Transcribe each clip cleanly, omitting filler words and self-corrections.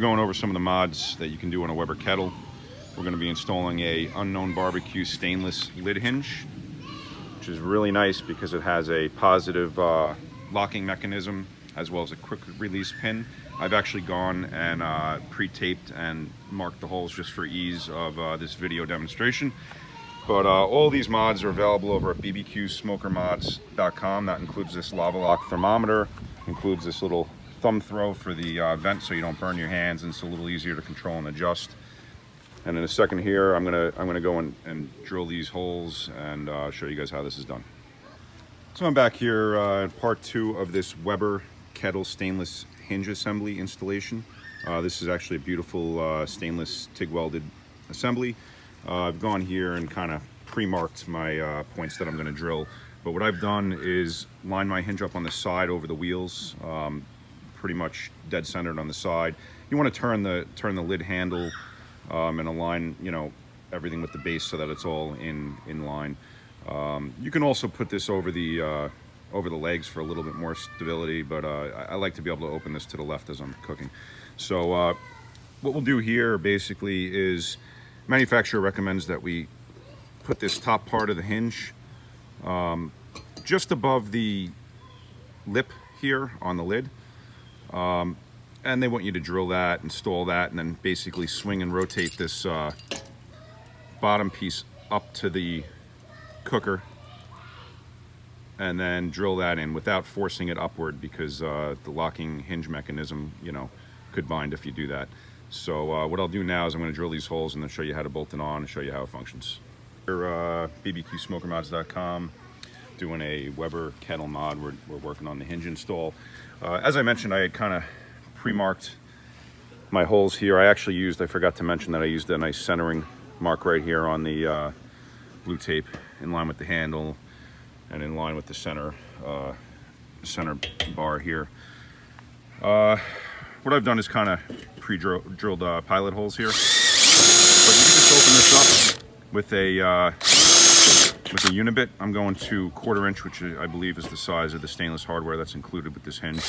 going over some of the mods that you can do on a Weber Kettle. We're going to be installing a Unknown Barbecue stainless lid hinge, which is really nice because it has a positive locking mechanism as well as a quick release pin. I've actually gone and pre-taped and marked the holes just for ease of this video demonstration. But all these mods are available over at bbqsmokermods.com. That includes this lava lock thermometer, includes this little thumb throw for the vent so you don't burn your hands, and it's a little easier to control and adjust. And in a second here, I'm gonna go and drill these holes and show you guys how this is done. So I'm back here in part 2 of this Weber Kettle stainless hinge assembly installation. This is actually a beautiful stainless TIG welded assembly. I've gone here and kind of pre-marked my points that I'm going to drill. But what I've done is line my hinge up on the side over the wheels, pretty much dead centered on the side. You want to turn the lid handle and align, you know, everything with the base so that it's all in line. You can also put this over the legs for a little bit more stability, but I like to be able to open this to the left as I'm cooking. So what we'll do here basically is manufacturer recommends that we put this top part of the hinge just above the lip here on the lid, and they want you to drill that, install that, and then basically swing and rotate this bottom piece up to the cooker and then drill that in without forcing it upward, because the locking hinge mechanism, you know, could bind if you do that. So what I'll do now is I'm going to drill these holes and then show you how to bolt it on and show you how it functions. We're bbqsmokermods.com, doing a Weber Kettle mod. We're working on the hinge install. As I mentioned, I had kind of pre-marked my holes here. I forgot to mention that I used a nice centering mark right here on the blue tape in line with the handle and in line with the center bar here. What I've done is kind of pre-drilled pilot holes here, but you can just open this up with a unibit. I'm going to 1/4 inch, which I believe is the size of the stainless hardware that's included with this hinge.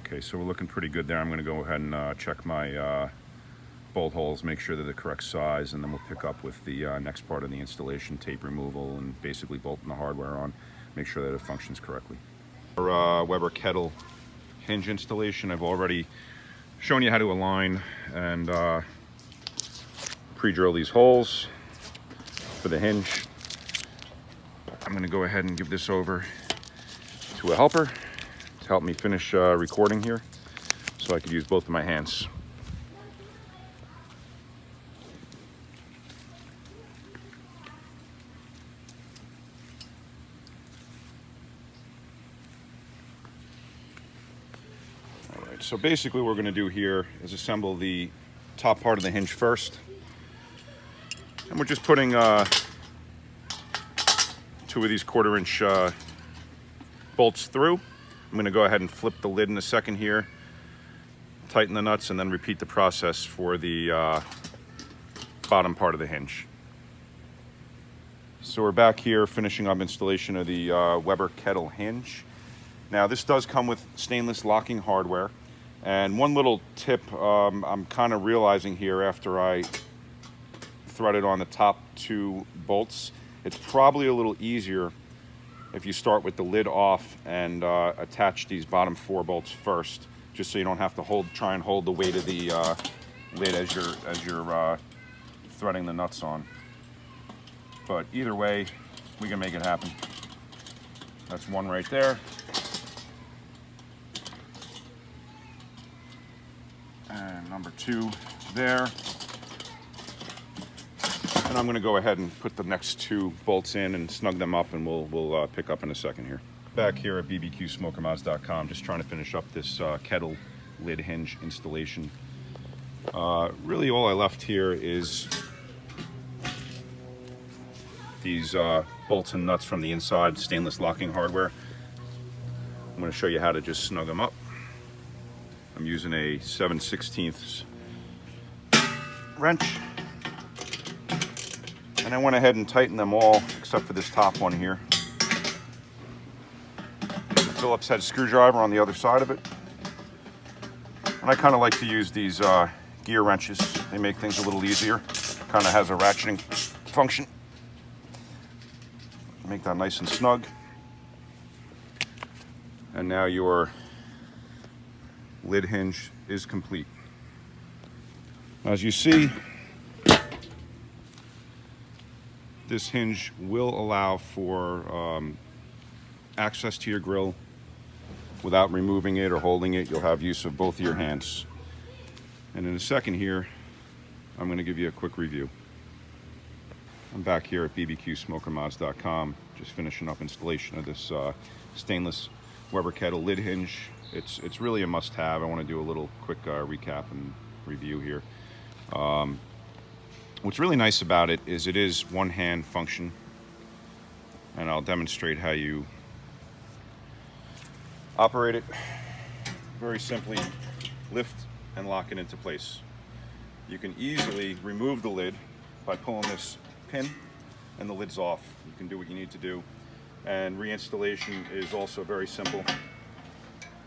Okay, so we're looking pretty good there. I'm going to go ahead and check my bolt holes, make sure they're the correct size, and then we'll pick up with the next part of the installation, tape removal, and basically bolting the hardware on, make sure that it functions correctly. For Weber Kettle hinge installation, I've already shown you how to align and pre-drill these holes for the hinge. I'm going to go ahead and give this over to a helper to help me finish recording here, so I could use both of my hands. All right, so basically what we're going to do here is assemble the top part of the hinge first, and we're just putting 2 of these 1/4 inch bolts through. I'm going to go ahead and flip the lid in a second here, tighten the nuts, and then repeat the process for the bottom part of the hinge. So we're back here finishing up installation of the Weber Kettle hinge. Now this does come with stainless locking hardware, and one little tip I'm kind of realizing here after I threaded on the top 2 bolts, it's probably a little easier if you start with the lid off and attach these bottom 4 bolts first, just so you don't have to try and hold the weight of the lid as you're threading the nuts on. But either way, we can make it happen. That's one right there. And number 2 there. And I'm going to go ahead and put the next 2 bolts in and snug them up, and we'll pick up in a second here. Back here at bbqsmokermods.com, just trying to finish up this kettle lid hinge installation. Really all I left here is these bolts and nuts from the inside, stainless locking hardware. I'm going to show you how to just snug them up. I'm using a 7/16 wrench. And I went ahead and tightened them all except for this top one here. The Phillips head screwdriver on the other side of it. And I kind of like to use these gear wrenches. They make things a little easier. Kind of has a ratcheting function. Make that nice and snug. And now your lid hinge is complete. As you see, this hinge will allow for access to your grill without removing it or holding it. You'll have use of both of your hands. And in a second here, I'm going to give you a quick review. I'm back here at bbqsmokermods.com, just finishing up installation of this stainless Weber Kettle lid hinge. It's really a must-have. I want to do a little quick recap and review here. What's really nice about it is one-hand function, and I'll demonstrate how you operate it. Very simply, lift and lock it into place. You can easily remove the lid by pulling this pin, and the lid's off. You can do what you need to do. And reinstallation is also very simple.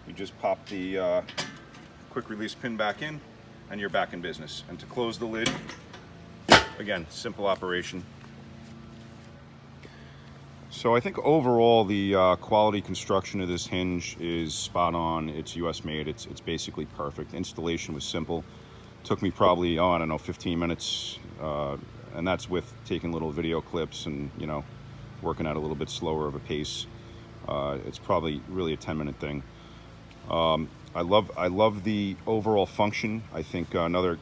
You just pop the quick release pin back in, and you're back in business. And to close the lid, again, simple operation. So I think overall the quality construction of this hinge is spot on. It's US made. It's basically perfect. Installation was simple. Took me probably, I don't know, 15 minutes. And that's with taking little video clips and, you know, working at a little bit slower of a pace. It's probably really a 10-minute thing. I love the overall function. I think another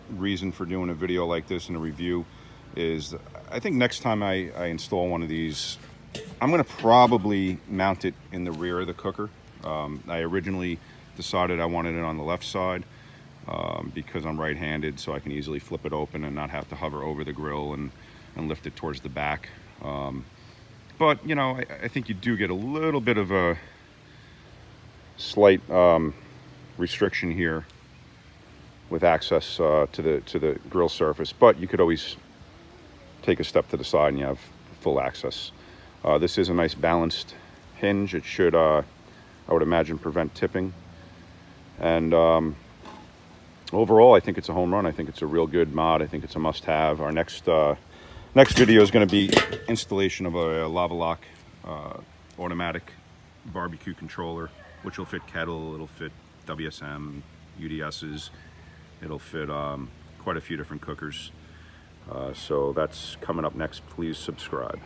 reason for doing a video like this and a review is I think next time I install one of these, I'm going to probably mount it in the rear of the cooker. I originally decided I wanted it on the left side because I'm right-handed, so I can easily flip it open and not have to hover over the grill and lift it towards the back. But, you know, I think you do get a little bit of a slight restriction here with access to the grill surface, but you could always take a step to the side and you have full access. This is a nice balanced hinge. It should, I would imagine, prevent tipping. And overall, I think it's a home run. I think it's a real good mod. I think it's a must-have. Our next video is going to be installation of a lava lock automatic barbecue controller, which will fit kettle, it'll fit WSM, UDSs, it'll fit quite a few different cookers. So that's coming up next. Please subscribe.